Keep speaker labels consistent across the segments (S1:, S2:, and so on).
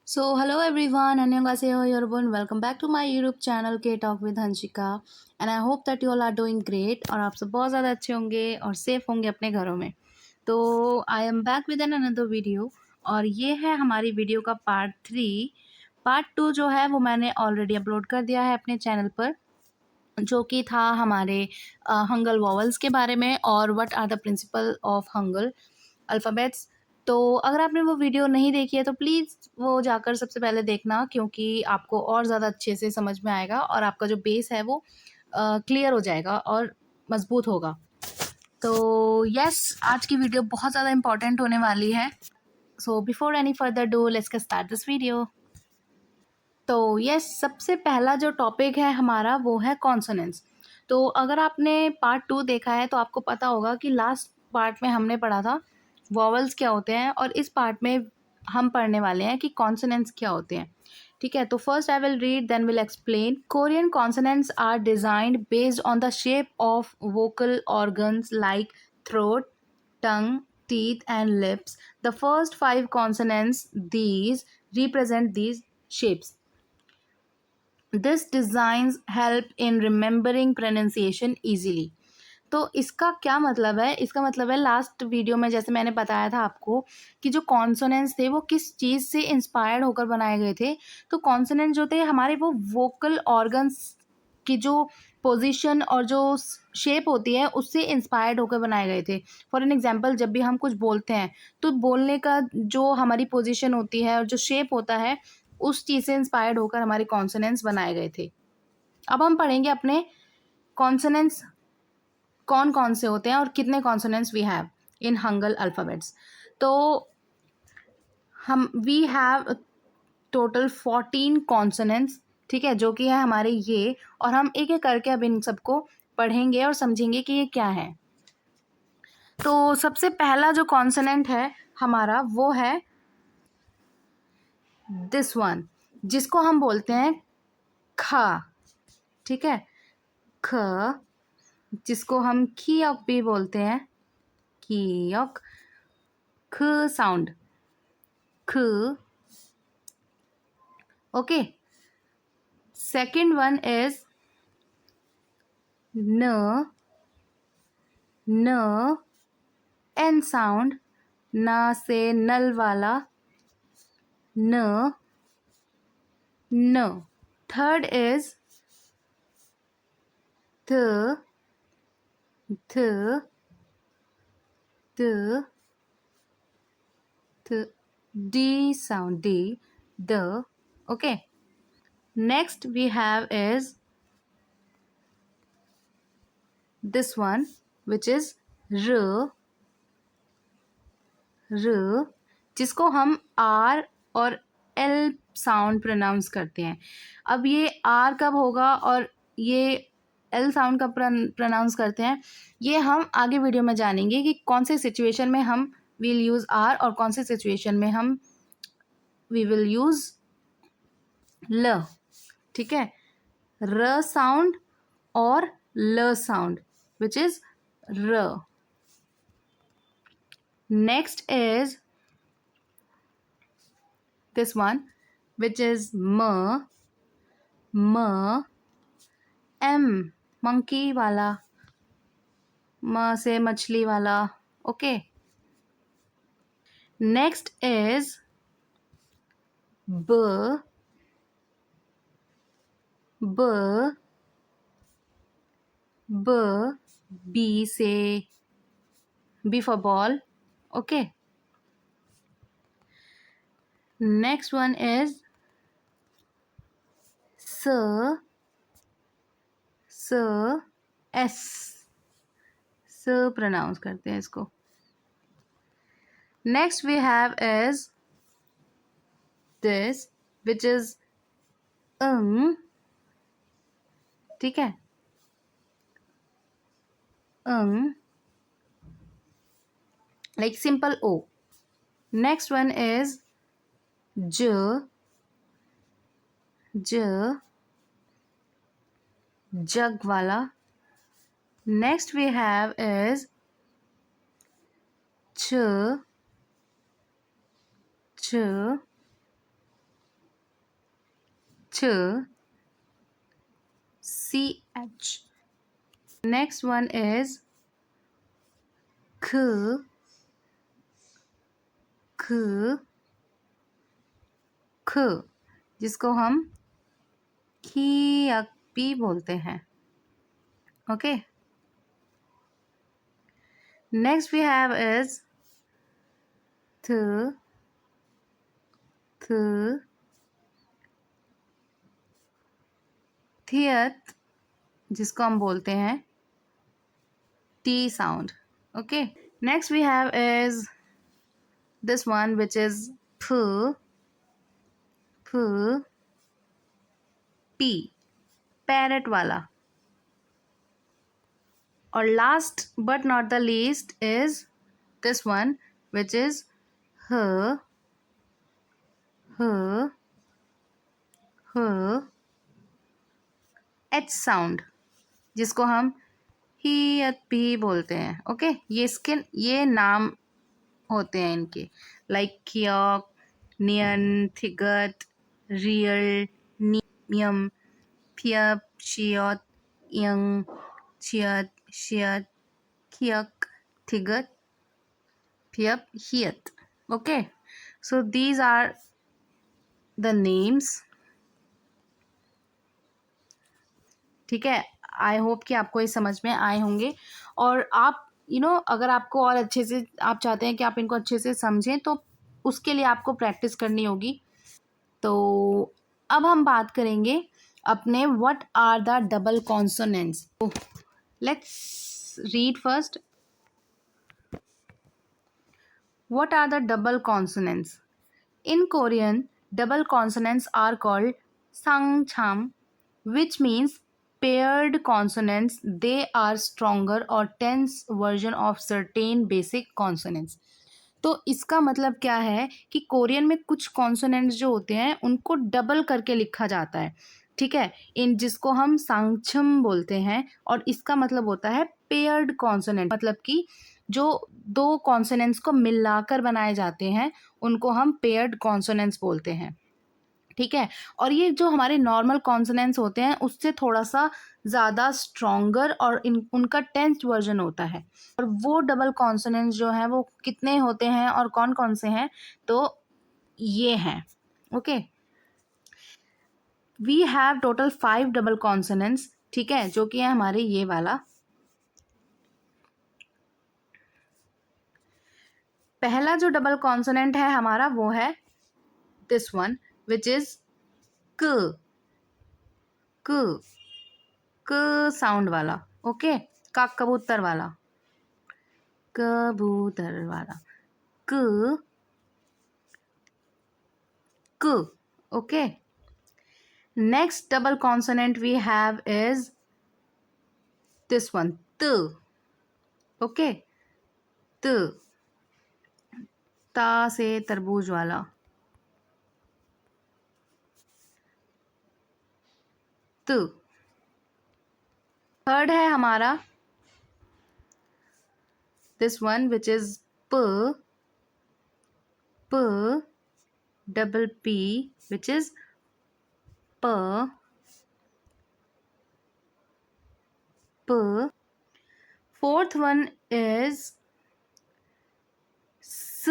S1: So, hello everyone, annyeonghaseyo yorobun. Welcome back to my YouTube channel K Talk with Hanshika. And I hope that you all are doing great और आप सब बहुत ज़्यादा अच्छे होंगे और सेफ होंगे अपने घरों में. तो I am back with an another video और ये है हमारी वीडियो का पार्ट 3. पार्ट 2 जो है वो मैंने ऑलरेडी अपलोड कर दिया है अपने चैनल पर, जो कि था हमारे हंगल वॉवल्स के बारे में और what are the principle of Hangul alphabets. तो अगर आपने वो वीडियो नहीं देखी है तो प्लीज़ वो जाकर सबसे पहले देखना, क्योंकि आपको और ज़्यादा अच्छे से समझ में आएगा और आपका जो बेस है वो क्लियर हो जाएगा और मज़बूत होगा. तो यस, आज की वीडियो बहुत ज़्यादा इम्पोर्टेंट होने वाली है. So before any further do let's get start this video. तो यस, सबसे पहला जो टॉपिक है हमारा वो है कॉन्सोनेंट्स. तो अगर आपने पार्ट 2 देखा है तो आपको पता होगा कि लास्ट पार्ट में हमने पढ़ा था वॉवल्स क्या होते हैं, और इस पार्ट में हम पढ़ने वाले हैं कि कॉन्सोनेंट्स क्या होते हैं. ठीक है, तो first I will read then will explain. Korean consonants are designed based on the shape of vocal organs like throat, tongue, teeth, and lips. The first five consonants these represent these shapes. This designs help in remembering pronunciation easily. तो इसका क्या मतलब है? इसका मतलब है, last video में जैसे मैंने बताया था आपको कि जो कॉन्सोनेंट्स थे वो किस चीज़ से इंस्पायर्ड होकर बनाए गए थे. तो कॉन्सोनेंट जो थे हमारे वो वोकल ऑर्गन्स की जो पोजीशन और जो शेप होती है उससे इंस्पायर्ड होकर बनाए गए थे. फॉर एन एग्जांपल, जब भी हम कुछ बोलते हैं तो बोलने का जो हमारी पोजीशन होती है और जो शेप होता है उस चीज़ से इंस्पायर्ड होकर हमारे कॉन्सोनेंट्स बनाए गए थे. अब हम पढ़ेंगे अपने कॉन्सोनेंट्स कौन कौन से होते हैं और कितने consonants we have in Hangul alphabets. तो हम वी हैव टोटल 14 कॉन्सोनेंट्स. ठीक है, जो कि है हमारे ये, और हम एक एक करके अब इन सबको पढ़ेंगे और समझेंगे कि ये क्या है. तो सबसे पहला जो कॉन्सोनेंट है हमारा वो है दिस वन, जिसको हम बोलते हैं ख. ठीक है, ख, जिसको हम खियोक भी बोलते हैं, खियोक, ख साउंड, ख. ओके, सेकंड वन इज न, न, एन साउंड, न से नल वाला न, न. थर्ड इज थ, थ, थ, थ. D sound, D, the. Okay. Next we have is this one, which is R, R, जिसको हम R और L साउंड प्रोनाउंस करते हैं. अब ये R कब होगा और ये L साउंड कब प्रोनाउंस करते हैं, ये हम आगे वीडियो में जानेंगे कि कौन से सिचुएशन में हम विल यूज़ R और कौन से सिचुएशन में हम वी विल यूज़ ल. ठीक है, र साउंड और ल साउंड, विच इज र. Next is this one, which is म, म, एम मंकी वाला, म से मछली वाला. ओके. नेक्स्ट इज ब, ब, ब, बी से B for ball. Okay. Next one is स, स, एस, स प्रोनाउंस करते हैं इसको. Next we have is this, which is अंग. ठीक है, अंग, like simple O. Next one is j, j, jug wala. Next we have is ch, ch, ch, ch. Next one is k, k, ख, जिसको हम खी या पी बोलते हैं. Okay. Next we have is थ, थ, थियत, जिसको हम बोलते हैं T sound. Okay. Next we have is this one which is फ, फ, पी, पैरेट वाला. और last but not the least is this one which is ह, ह, ह, एच साउंड, जिसको हम ही या पी बोलते हैं. ओके. ये नाम होते हैं इनके, लाइक कियोक, नियन, थिगत, रियल, नीमियम, फियप, शियत, यंग, छियत, शियत, खियक, थिगत, फियप, हियत. Okay. So these are the names. ठीक है. आई होप कि आपको ये समझ में आए होंगे. और आप अगर आपको और अच्छे से आप चाहते हैं कि आप इनको अच्छे से समझें, तो उसके लिए आपको प्रैक्टिस करनी होगी. तो अब हम बात करेंगे अपने what are the double consonants. Let's read first. What are the double consonants? In Korean, double consonants are called sangcham, which means paired consonants. They are stronger or tense version of certain basic consonants. तो इसका मतलब क्या है कि Korean में कुछ consonants जो होते हैं उनको डबल करके लिखा जाता है. ठीक है. इन जिसको हम सांगछम बोलते हैं. और इसका मतलब होता है पेयर्ड कॉन्सोनेंट, मतलब कि जो दो कॉन्सोनेंट्स को मिलाकर बनाए जाते हैं उनको हम पेयर्ड कॉन्सोनेंट्स बोलते हैं. ठीक है. और ये जो हमारे नॉर्मल कॉन्सोनेंट्स होते हैं उससे थोड़ा सा ज़्यादा स्ट्रोंगर और उनका टेंस्ड वर्जन होता है. और वो डबल कॉन्सोनेंट्स जो हैं वो कितने होते हैं और कौन कौन से हैं? तो ये हैं. Okay. We have total 5 double consonants. ठीक है. जो कि है हमारे ये वाला. पहला जो डबल कॉन्सोनेंट है हमारा वो है दिस वन विच इज क, क, क साउंड वाला. ओके. का कबूतर वाला, कबूतर वाला. क, क. Okay. Next double consonant we have is this one त. ओके. त, ता से तरबूज वाला. त. थर्ड है हमारा दिस वन विच इज प, प, डबल पी विच इज प, प. फोर्थ वन इज स,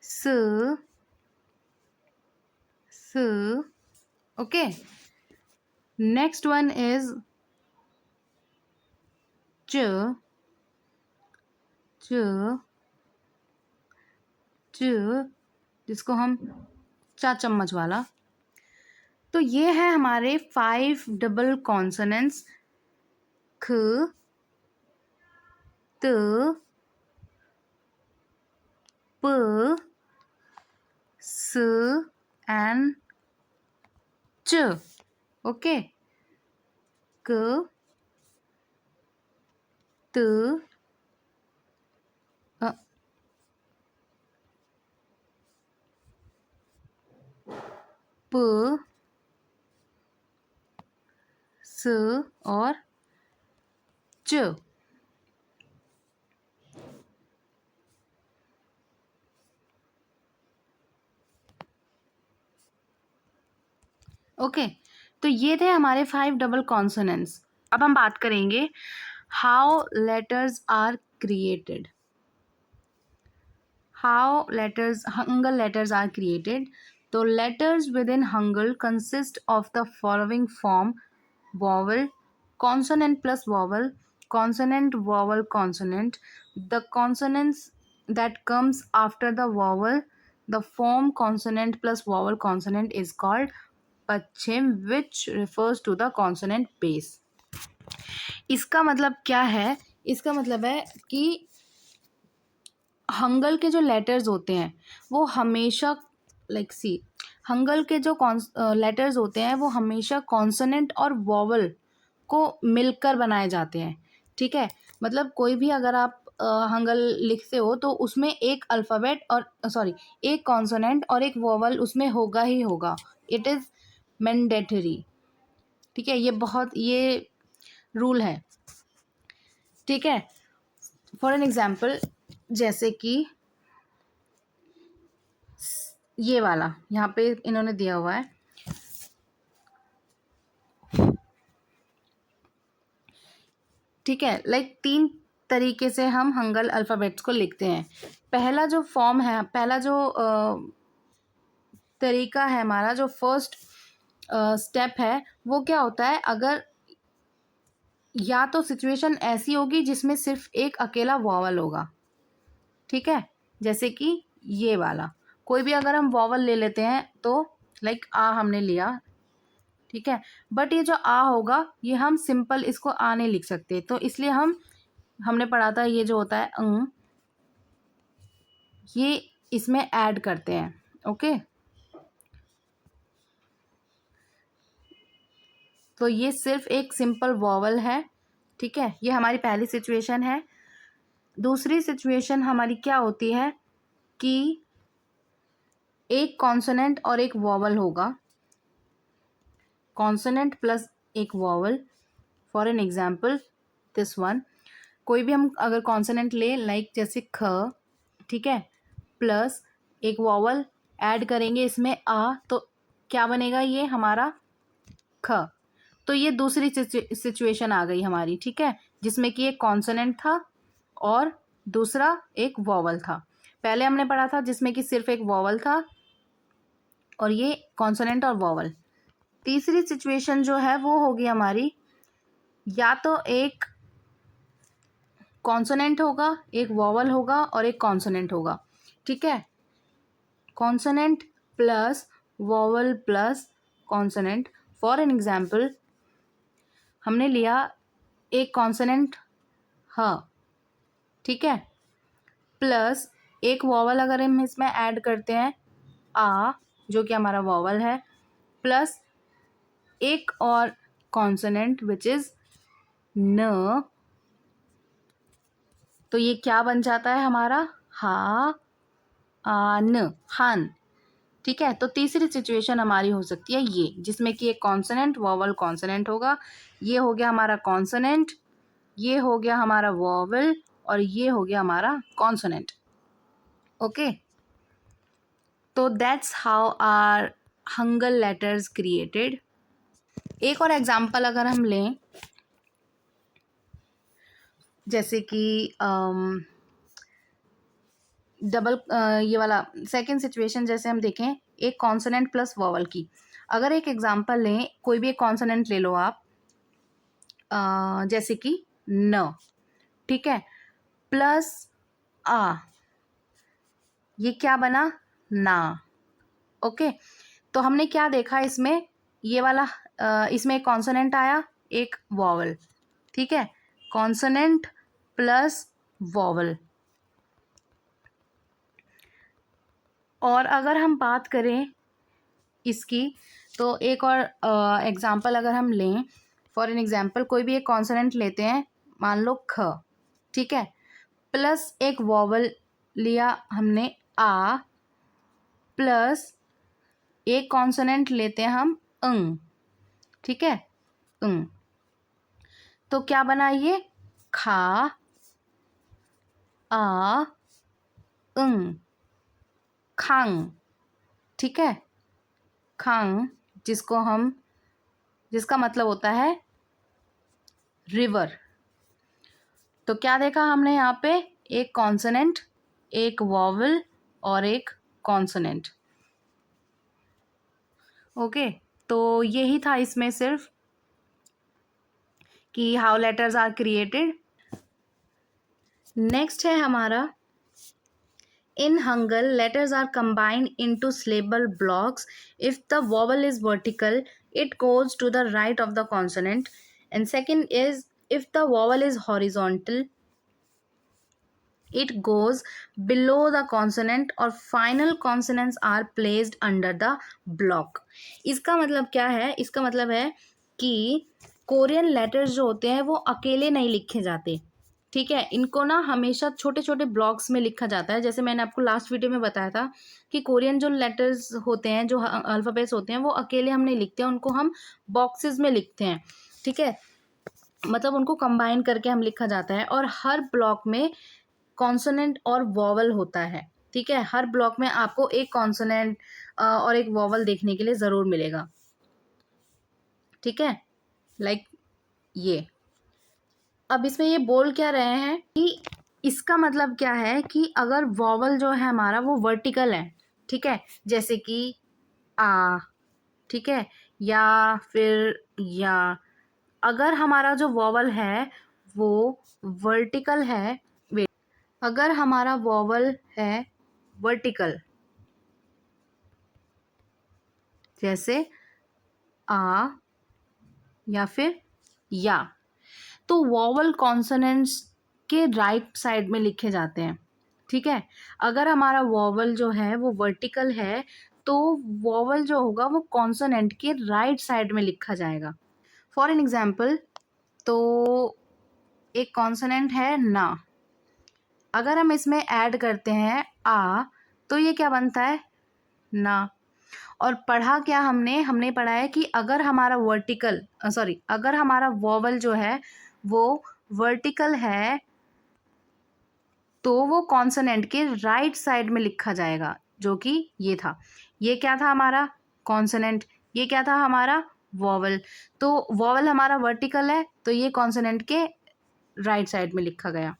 S1: स, स. ओके. नेक्स्ट वन इज च, च, च, जिसको हम चा चम्मच वाला. तो ये है हमारे 5 डबल कॉन्सोनेंट्स. ख, त, प, स एंड च. ओके. क, त, प, स और च. ओके, तो ये थे हमारे 5 डबल कॉन्सोनेंट्स। अब हम बात करेंगे how letters are created. How letters, Hangul letters are created. So letters within Hangul consist of the following form: vowel, consonant plus vowel, consonant, vowel, consonant. The consonants that comes after the vowel, the form consonant plus vowel consonant is called Pachim, which refers to the consonant base. इसका मतलब क्या है? इसका मतलब है कि हंगल के जो लेटर्स होते हैं वो हमेशा हंगल के जो लेटर्स होते हैं वो हमेशा कॉन्सोनेंट और वॉवल को मिलकर बनाए जाते हैं। ठीक है, मतलब कोई भी अगर आप हंगल लिखते हो तो उसमें एक अल्फ़ाबेट और एक कॉन्सोनेंट और एक वॉवल उसमें होगा ही होगा। It is mandatory. ठीक है, ये रूल है। ठीक है, फॉर एन एग्जाम्पल, जैसे कि ये वाला यहाँ पे इन्होंने दिया हुआ है। ठीक है, तीन तरीके से हम हंगल अल्फ़ाबेट्स को लिखते हैं। पहला जो फॉर्म है, पहला जो तरीका है हमारा, जो फर्स्ट स्टेप है, वो क्या होता है? अगर या तो सिचुएशन ऐसी होगी जिसमें सिर्फ एक अकेला वॉवल होगा। ठीक है, जैसे कि ये वाला कोई भी अगर हम वॉवल ले लेते हैं तो आ हमने लिया। ठीक है, बट ये जो आ होगा ये हम सिंपल इसको आ नहीं लिख सकते, तो इसलिए हमने पढ़ा था ये जो होता है ये इसमें ऐड करते हैं। ओके, तो ये सिर्फ एक सिंपल वॉवल है। ठीक है, ये हमारी पहली सिचुएशन है। दूसरी सिचुएशन हमारी क्या होती है कि एक कॉन्सोनेंट और एक वॉवल होगा, कॉन्सोनेंट प्लस एक vowel. For an example this one, कोई भी हम अगर कॉन्सोनेंट ले जैसे ख, ठीक है, प्लस एक वॉवल ऐड करेंगे इसमें आ, तो क्या बनेगा? ये हमारा ख। तो ये दूसरी सिचुएशन आ गई हमारी। ठीक है, जिसमें कि एक कॉन्सोनेंट था और दूसरा एक वॉवल था। पहले हमने पढ़ा था जिसमें कि सिर्फ एक वॉवल था और ये कॉन्सोनेंट और वॉवल। तीसरी सिचुएशन जो है वो होगी हमारी, या तो एक कॉन्सोनेंट होगा, एक वॉवल होगा और एक कॉन्सोनेंट होगा। ठीक है, consonant plus vowel plus consonant. For an example, हमने लिया एक कॉन्सोनेंट ह, ठीक है, प्लस एक वॉवल अगर हम इसमें ऐड करते हैं आ, जो कि हमारा वॉवल है, प्लस एक और कॉन्सोनेंट विच इज न, तो ये क्या बन जाता है हमारा? हा न, हान। ठीक है, तो तीसरी सिचुएशन हमारी हो सकती है ये, जिसमें कि एक कॉन्सोनेंट वॉवल कॉन्सोनेंट होगा। ये हो गया हमारा कॉन्सोनेंट, ये हो गया हमारा वॉवल और ये हो गया हमारा कॉन्सोनेंट। ओके, तो that's how are Hangul letters created. एक और एग्जाम्पल अगर हम लें, जैसे कि डबल ये वाला सेकंड सिचुएशन जैसे हम देखें, एक कॉन्सोनेंट प्लस वॉवल की। अगर एक एग्जांपल लें, कोई भी एक कॉन्सोनेंट ले लो आप, जैसे कि न, ठीक है, प्लस आ, ये क्या बना? ना। ओके, तो हमने क्या देखा इसमें? ये वाला इसमें एक कॉन्सोनेंट आया, एक वॉवल। ठीक है, कॉन्सोनेंट प्लस वॉवल। और अगर हम बात करें इसकी, तो एक और एग्जांपल अगर हम लें, फॉर एन एग्जांपल कोई भी एक कॉन्सोनेंट लेते हैं, मान लो ख, ठीक है, प्लस एक वॉवल लिया हमने आ, प्लस एक कॉन्सोनेंट लेते हैं हम अंग, ठीक है, अंग। तो क्या बना ये? खा आ अंग, खांग। ठीक है, खांग जिसका मतलब होता है रिवर। तो क्या देखा हमने यहाँ पे, एक कॉन्सोनेंट, एक वॉवल और एक कॉन्सोनेंट। ओके, तो यही था इसमें सिर्फ कि how letters are created. Next है हमारा in Hangul, letters are combined into syllable blocks. If the vowel is vertical, it goes to the right of the consonant. And second is, if the vowel is horizontal, it goes below the consonant और final consonants are placed under the block. इसका मतलब क्या है? इसका मतलब है कि Korean letters जो होते हैं वो अकेले नहीं लिखे जाते, ठीक है। इनको ना हमेशा छोटे छोटे ब्लॉक्स में लिखा जाता है। जैसे मैंने आपको लास्ट वीडियो में बताया था कि कोरियन जो लेटर्स होते हैं, जो अल्फ़ाबेट्स होते हैं, वो अकेले हम नहीं लिखते हैं, उनको हम बॉक्सेस में लिखते हैं, ठीक है। मतलब उनको कंबाइन करके हम लिखा जाता है और हर ब्लॉक में कॉन्सोनेंट और वॉवल होता है, ठीक है। हर ब्लॉक में आपको एक कॉन्सोनेंट और एक वॉवल देखने के लिए ज़रूर मिलेगा, ठीक है, लाइक ये। अब इसमें ये बोल क्या रहे हैं कि इसका मतलब क्या है कि अगर वॉवल जो है हमारा वो वर्टिकल है, ठीक है, जैसे कि आ, ठीक है, या फिर या, अगर हमारा जो वॉवल है वो वर्टिकल है, वेट, अगर हमारा वॉवल है वर्टिकल, जैसे आ या फिर या, तो वॉवल कॉन्सोनेंट्स के राइट साइड में लिखे जाते हैं, ठीक है। अगर हमारा वॉवल जो है वो वर्टिकल है तो वॉवल जो होगा वो कॉन्सोनेंट के राइट साइड में लिखा जाएगा। फॉर एन एग्जाम्पल, तो एक कॉन्सोनेंट है ना, अगर हम इसमें ऐड करते हैं आ तो ये क्या बनता है, ना। और पढ़ा क्या हमने पढ़ा है कि अगर हमारा अगर हमारा वॉवल जो है वो वर्टिकल है तो वो कॉन्सोनेंट के राइट साइड में लिखा जाएगा, जो कि ये था। ये क्या था हमारा, कॉन्सोनेंट, ये क्या था हमारा, वॉवल। तो वॉवल हमारा वर्टिकल है तो ये कॉन्सोनेंट के राइट साइड में लिखा गया।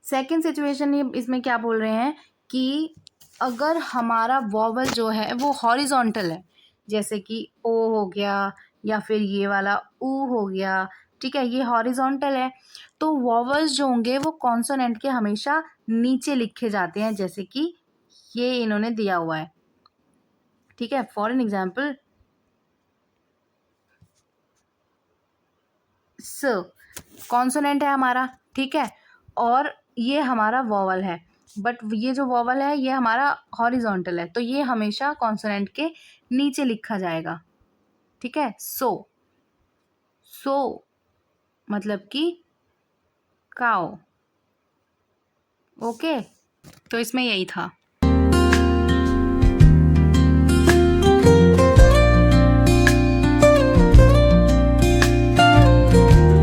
S1: सेकेंड सिचुएशन ये इसमें क्या बोल रहे हैं कि अगर हमारा वॉवल जो है वो हॉरिजॉन्टल है, जैसे कि ओ हो गया या फिर ये वाला ऊ हो गया, ठीक है, ये हॉरिजॉन्टल है, तो वॉवल्स जो होंगे वो कॉन्सोनेंट के हमेशा नीचे लिखे जाते हैं, जैसे कि ये इन्होंने दिया हुआ है, ठीक है। फॉर एन एग्जाम्पल, स कॉन्सोनेंट है हमारा, ठीक है, और ये हमारा वॉवल है, बट ये जो वॉवल है ये हमारा हॉरिजॉन्टल है, तो ये हमेशा कॉन्सोनेंट के नीचे लिखा जाएगा, ठीक है। सो मतलब कि काओ। ओके, तो इसमें यही था।